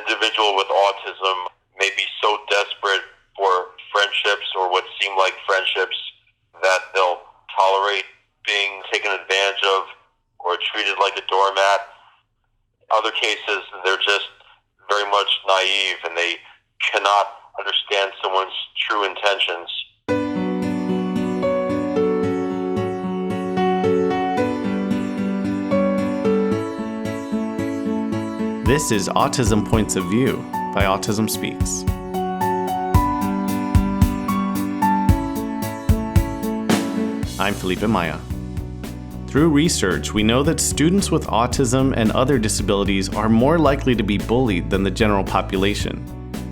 individual with autism may be so desperate for friendships or what seem like friendships that they'll tolerate being taken advantage of or treated like a doormat. Other cases, they're just very much naive and they cannot understand someone's true intentions. This is Autism Points of View by Autism Speaks. I'm Felipe Maya. Through research, we know that students with autism and other disabilities are more likely to be bullied than the general population.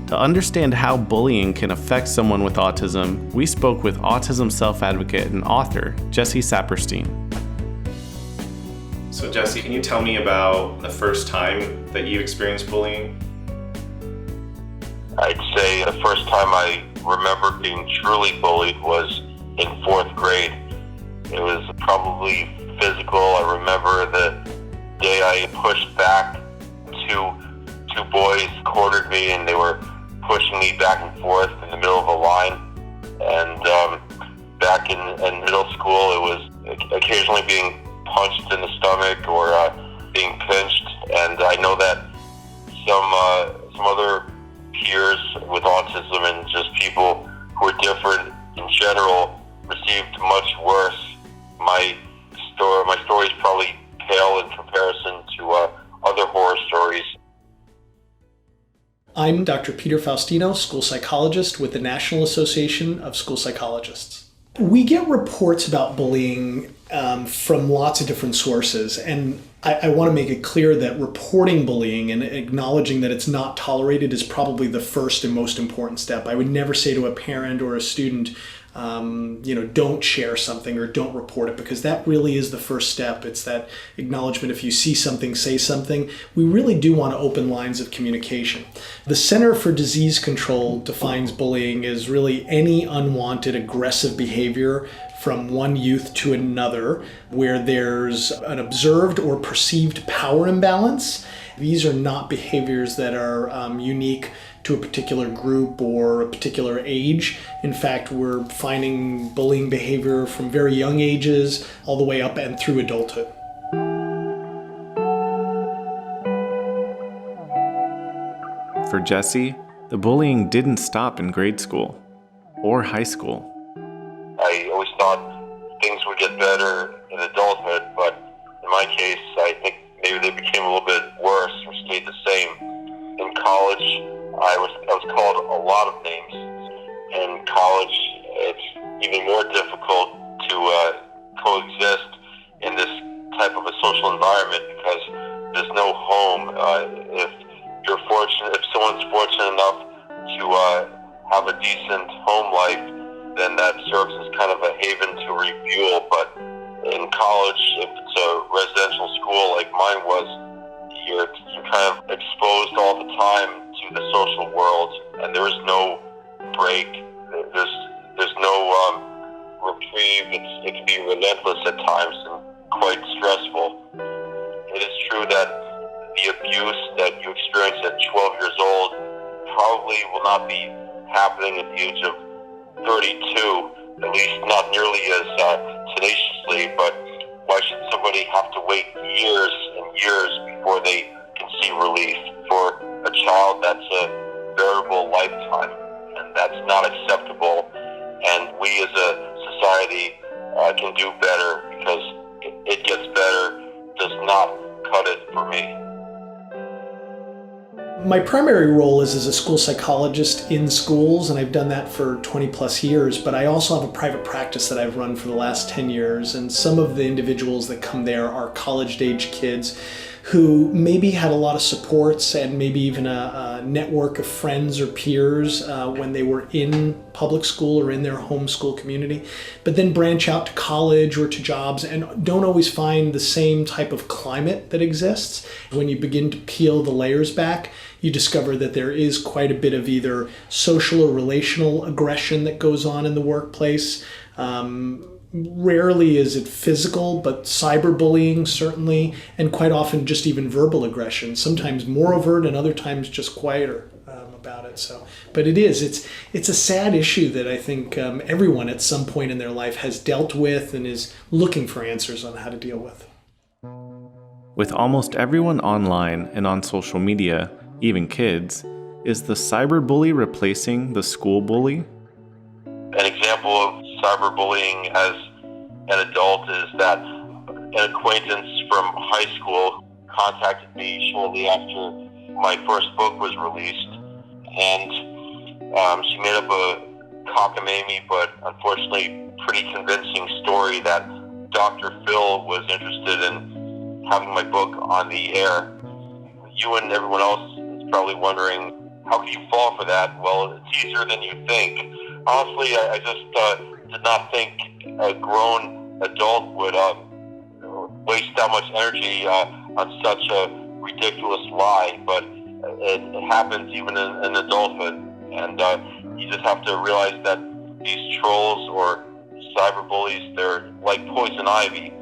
To understand how bullying can affect someone with autism, we spoke with autism self-advocate and author, Jesse Saperstein. So Jesse, can you tell me about the first time that you experienced bullying? I'd say the first time I remember being truly bullied was in 4th grade. It was probably physical. I remember the day I pushed back. Two boys cornered me and they were pushing me back and forth in the middle of a line. And back in middle school, it was occasionally being punched in the stomach or being pinched. And I know that some other peers with autism and just people who are different in general received much worse. My story is probably pale in comparison to other horror stories. I'm Dr. Peter Faustino, school psychologist with the National Association of School Psychologists. We get reports about bullying from lots of different sources, and I want to make it clear that reporting bullying and acknowledging that it's not tolerated is probably the first and most important step. I would never say to a parent or a student, don't share something or don't report it, because that really is the first step. It's that acknowledgement. If you see something, say something. We really do want to open lines of communication. The Center for Disease Control defines bullying as really any unwanted aggressive behavior from one youth to another where there's an observed or perceived power imbalance. These are not behaviors that are unique to a particular group or a particular age. In fact, we're finding bullying behavior from very young ages all the way up and through adulthood. For Jesse, the bullying didn't stop in grade school or high school. I always thought things would get better in adulthood, but in my case, I think maybe they became a little bit worse or stayed the same. In college, I was called a lot of names. In college, it's even more difficult to coexist in this type of a social environment because there's no home. If someone's fortunate enough to have a decent home life, then that serves as kind of a haven to refuel. But in college, if it's a residential school like mine was, you're kind of exposed all the time to the social world, and there is no break. There's no reprieve. It can be relentless at times and quite stressful. It is true that the abuse that you experience at 12 years old probably will not be happening at the age of 32, at least not nearly as tenaciously, but why should somebody have to wait years and years before they can see relief? For a child, that's a veritable lifetime, and that's not acceptable. And we as a society can do better, because it gets better does not cut it for me. My primary role is as a school psychologist in schools, and I've done that for 20 plus years, but I also have a private practice that I've run for the last 10 years, and some of the individuals that come there are college-age kids who maybe had a lot of supports and maybe even a network of friends or peers when they were in public school or in their home school community, but then branch out to college or to jobs and don't always find the same type of climate that exists. When you begin to peel the layers back, you discover that there is quite a bit of either social or relational aggression that goes on in the workplace. rarely is it physical, but cyberbullying certainly, and quite often just even verbal aggression, sometimes more overt and other times just quieter about it. So, but it's a sad issue that I think everyone at some point in their life has dealt with and is looking for answers on how to deal with. With almost everyone online and on social media, even kids, is the cyberbully replacing the school bully? An example of cyberbullying as an adult is that an acquaintance from high school contacted me shortly after my first book was released, and she made up a cockamamie but unfortunately pretty convincing story that Dr. Phil was interested in having my book on the air. You and everyone else is probably wondering, how could you fall for that? Well, it's easier than you think. Honestly, I just did not think a grown adult would waste that much energy on such a ridiculous lie, but it happens even in adulthood. And you just have to realize that these trolls or cyberbullies, they're like poison ivy.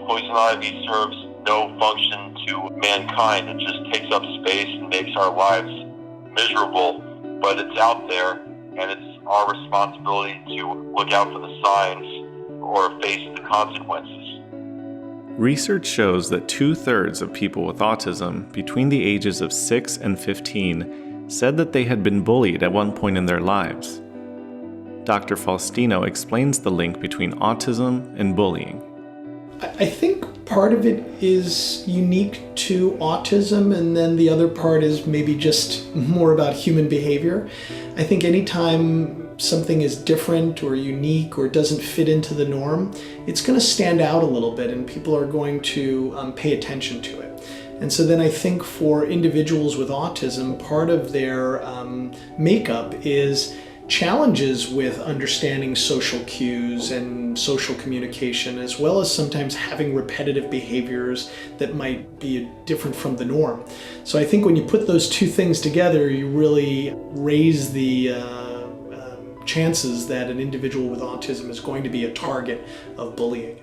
Poison ivy serves no function to mankind. It just takes up space and makes our lives miserable, but it's out there, and it's our responsibility to look out for the signs or face the consequences. Research shows that 2/3 of people with autism between the ages of 6 and 15 said that they had been bullied at one point in their lives. Dr. Faustino explains the link between autism and bullying. I think part of it is unique to autism, and then the other part is maybe just more about human behavior. I think anytime something is different or unique or doesn't fit into the norm, it's going to stand out a little bit and people are going to pay attention to it. And so then I think for individuals with autism, part of their makeup is challenges with understanding social cues and social communication, as well as sometimes having repetitive behaviors that might be different from the norm. So I think when you put those two things together, you really raise the chances that an individual with autism is going to be a target of bullying.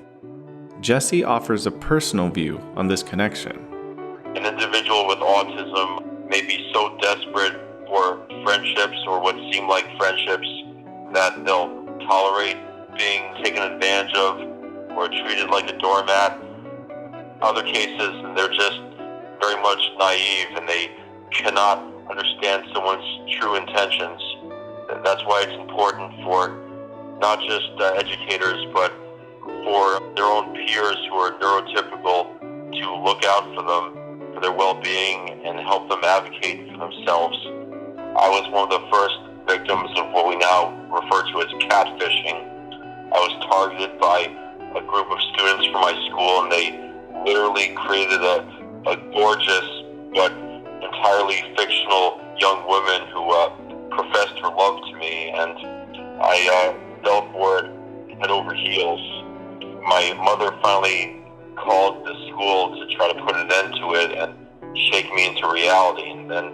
Jesse offers a personal view on this connection. An individual with autism may be so desperate for friendships or what seem like friendships that they'll tolerate being taken advantage of or treated like a doormat. Other cases, they're just very much naive and they cannot understand someone's true intentions. That's why it's important for not just educators, but for their own peers who are neurotypical to look out for them, for their well-being, and help them advocate for themselves. I was one of the first victims of what we now refer to as catfishing. I was targeted by a group of students from my school, and they literally created a gorgeous but entirely fictional young woman who professed her love to me, and I fell for it head over heels. My mother finally called the school to try to put an end to it and shake me into reality, and then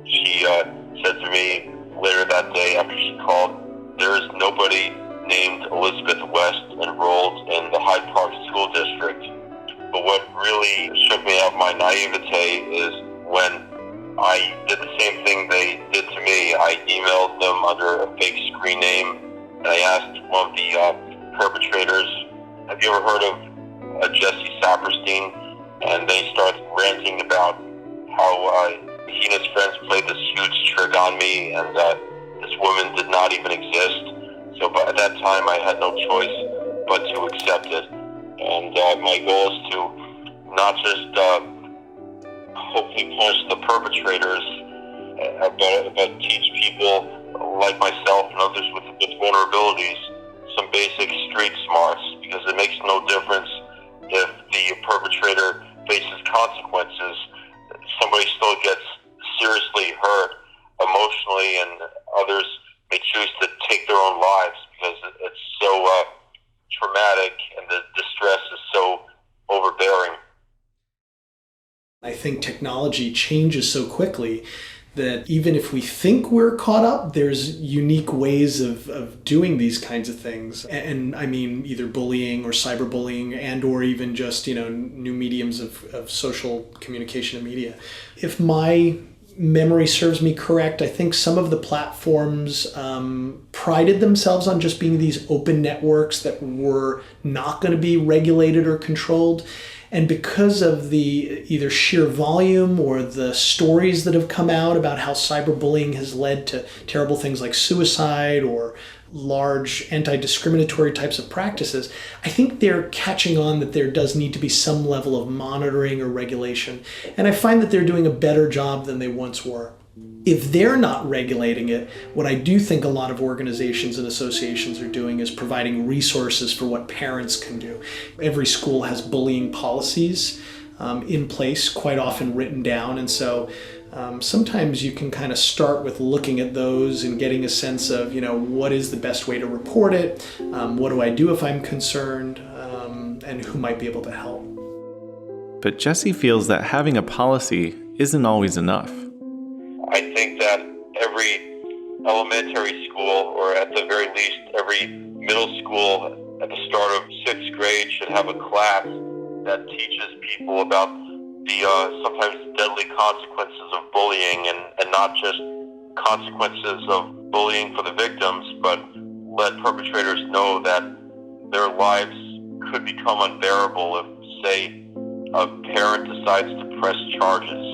she said to me later that day after she called, "There is nobody named Elizabeth West enrolled in the Hyde Park School District." But what really shook me out of my naivete is when I did the same thing they did to me. I emailed them under a fake screen name, and I asked one of the perpetrators, "Have you ever heard of Jesse Saperstein?" And they started ranting about how he and his friends played this huge trick on me, and this woman did not even exist. So by that time, I had no choice but to accept it. And my goal is to not just hopefully punish the perpetrators, but teach people like myself and others with vulnerabilities some basic street smarts, because it makes no difference if the perpetrator faces consequences. Somebody still gets seriously hurt emotionally, and others may choose to take their own lives because it's so traumatic and the distress is so overbearing. I think technology changes so quickly that even if we think we're caught up, there's unique ways of doing these kinds of things. And I mean, either bullying or cyberbullying and or even just, new mediums of social communication and media. If my memory serves me correct, I think some of the platforms prided themselves on just being these open networks that were not going to be regulated or controlled. And because of the either sheer volume or the stories that have come out about how cyberbullying has led to terrible things like suicide or large anti-discriminatory types of practices, I think they're catching on that there does need to be some level of monitoring or regulation. And I find that they're doing a better job than they once were. If they're not regulating it, what I do think a lot of organizations and associations are doing is providing resources for what parents can do. Every school has bullying policies in place, quite often written down. And so sometimes you can kind of start with looking at those and getting a sense of, what is the best way to report it? What do I do if I'm concerned? And who might be able to help? But Jesse feels that having a policy isn't always enough. I think that every elementary school, or at the very least every middle school at the start of 6th grade, should have a class that teaches people about the sometimes deadly consequences of bullying, and not just consequences of bullying for the victims, but let perpetrators know that their lives could become unbearable if, say, a parent decides to press charges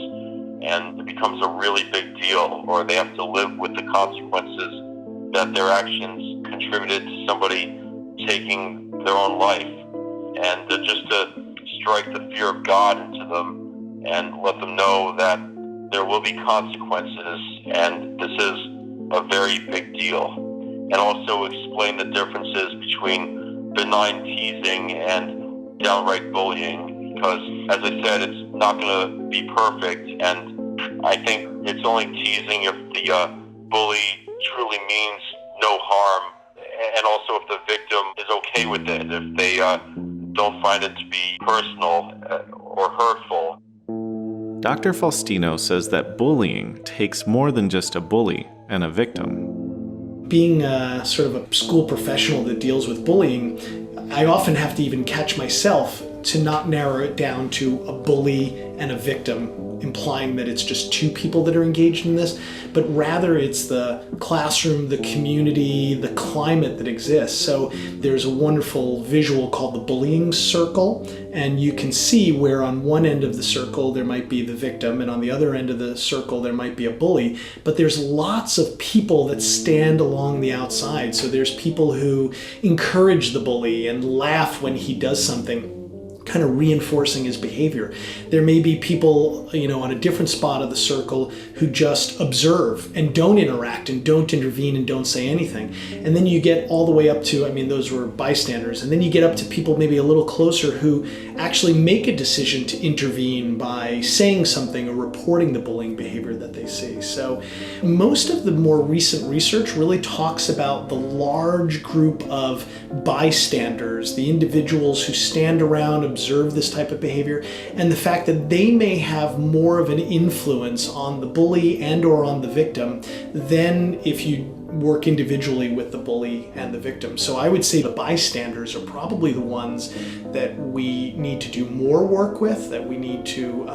and it becomes a really big deal, or they have to live with the consequences that their actions contributed to somebody taking their own life. And just to strike the fear of God into them and let them know that there will be consequences and this is a very big deal. And also explain the differences between benign teasing and downright bullying, because, as I said, it's not going to be perfect, and I think it's only teasing if the bully truly means no harm, and also if the victim is okay with it, if they don't find it to be personal or hurtful. Dr. Faustino says that bullying takes more than just a bully and a victim. Being sort of a school professional that deals with bullying, I often have to even catch myself to not narrow it down to a bully and a victim, implying that it's just two people that are engaged in this, but rather it's the classroom, the community, the climate that exists. So there's a wonderful visual called the bullying circle, and you can see where on one end of the circle there might be the victim, and on the other end of the circle there might be a bully, but there's lots of people that stand along the outside. So there's people who encourage the bully and laugh when he does something, kind of reinforcing his behavior. There may be people, on a different spot of the circle who just observe and don't interact and don't intervene and don't say anything. And then you get all the way up to, those were bystanders. And then you get up to people maybe a little closer who actually make a decision to intervene by saying something or reporting the bullying behavior that they see. So most of the more recent research really talks about the large group of bystanders, the individuals who stand around, observe this type of behavior, and the fact that they may have more of an influence on the bully and or on the victim than if you work individually with the bully and the victim. So I would say the bystanders are probably the ones that we need to do more work with, that we need to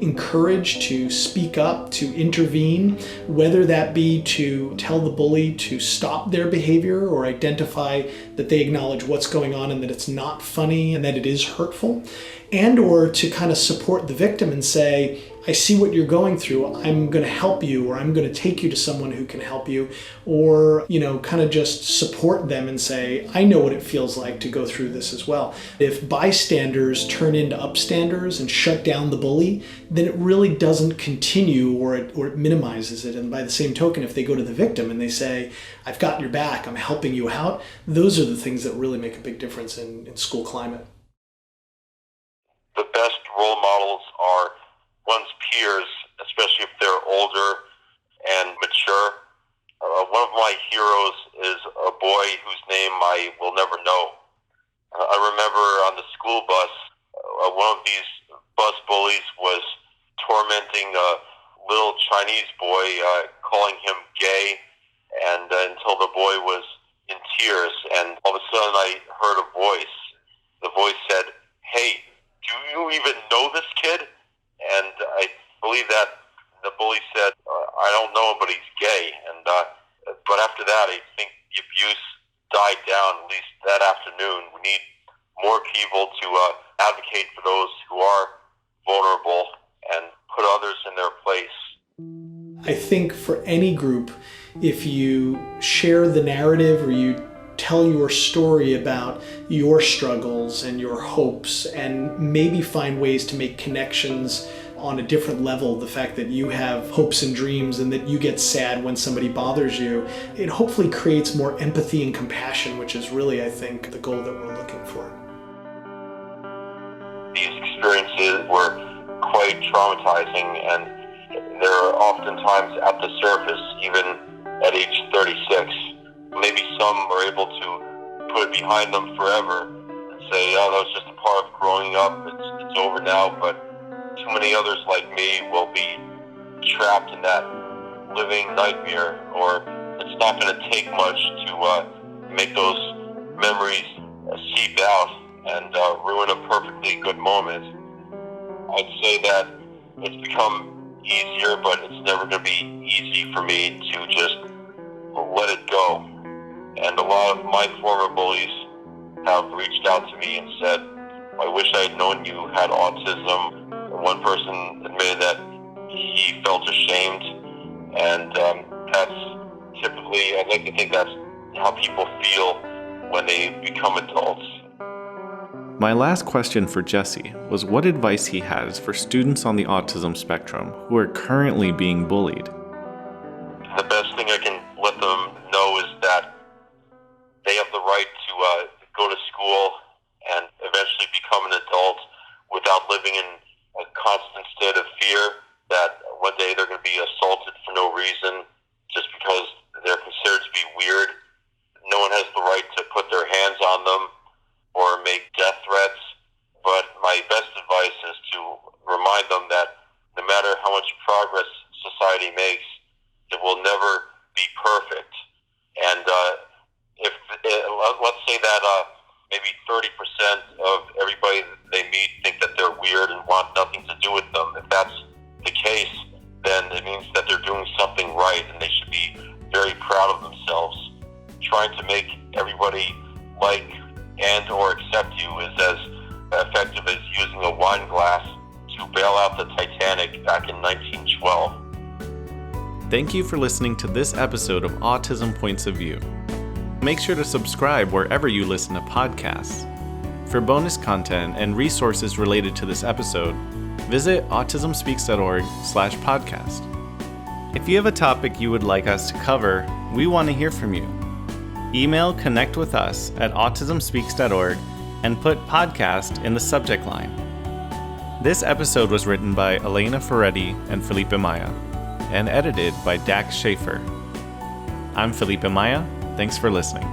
encourage to speak up, to intervene, whether that be to tell the bully to stop their behavior or identify that they acknowledge what's going on and that it's not funny and that it is hurtful, and or to kind of support the victim and say, I see what you're going through, I'm going to help you, or I'm going to take you to someone who can help you, or, kind of just support them and say, I know what it feels like to go through this as well. If bystanders turn into upstanders and shut down the bully, then it really doesn't continue, or it minimizes it. And by the same token, if they go to the victim and they say, I've got your back, I'm helping you out, those are the things that really make a big difference in school climate. The best role models are one's peers, especially if they're older and mature. One of my heroes is a boy whose name I will never know. I remember on the school bus, one of these bus bullies was tormenting little Chinese boy, calling him gay, and until the boy was in tears. And all of a sudden I heard a voice. The voice said, "Hey, do you even know this kid?" And I believe that the bully said, "I don't know him, but he's gay." And but after that, I think the abuse died down, at least that afternoon. We need more people to advocate for those who are vulnerable and put others in their place. I think for any group, if you share the narrative or you tell your story about your struggles and your hopes and maybe find ways to make connections on a different level, the fact that you have hopes and dreams and that you get sad when somebody bothers you, it hopefully creates more empathy and compassion, which is really, I think, the goal that we're looking for. These experiences were quite traumatizing, and they're oftentimes at the surface, even at age 36. Maybe some are able to put it behind them forever and say, "Oh, that was just a part of growing up, it's over now," but too many others like me will be trapped in that living nightmare, or it's not going to take much to make those memories seep out and ruin a perfectly good moment. I'd say that it's become easier, but it's never going to be easy for me to just let it go. And a lot of my former bullies have reached out to me and said, "I wish I had known you had autism." One person admitted that he felt ashamed, and that's typically, I'd like to think that's how people feel when they become adults. My last question for Jesse was what advice he has for students on the autism spectrum who are currently being bullied. The best thing I can let them know is that they have the right to go to school and eventually become an adult without living in a constant state of fear that one day they're going to be assaulted for no reason just because they're considered to be weird. No one has the right to put their hands on them or make death threats. But my best advice is to remind them that no matter how much progress society makes, it will never be perfect. And if let's say that maybe 30% of everybody that they meet think that they're weird and want nothing to do with them. If that's the case, then it means that they're doing something right and they should be very proud of themselves. Trying to make everybody like and or accept you is as effective as using a wine glass to bail out the Titanic back in 1912. Thank you for listening to this episode of Autism Points of View. Make sure to subscribe wherever you listen to podcasts. For bonus content and resources related to this episode, visit autismspeaks.org/podcast. If you have a topic you would like us to cover, we want to hear from you. Email connectwithus@autismspeaks.org and put podcast in the subject line. This episode was written by Elena Ferretti and Felipe Maya and edited by Dax Schaefer. I'm Felipe Maya. Thanks for listening.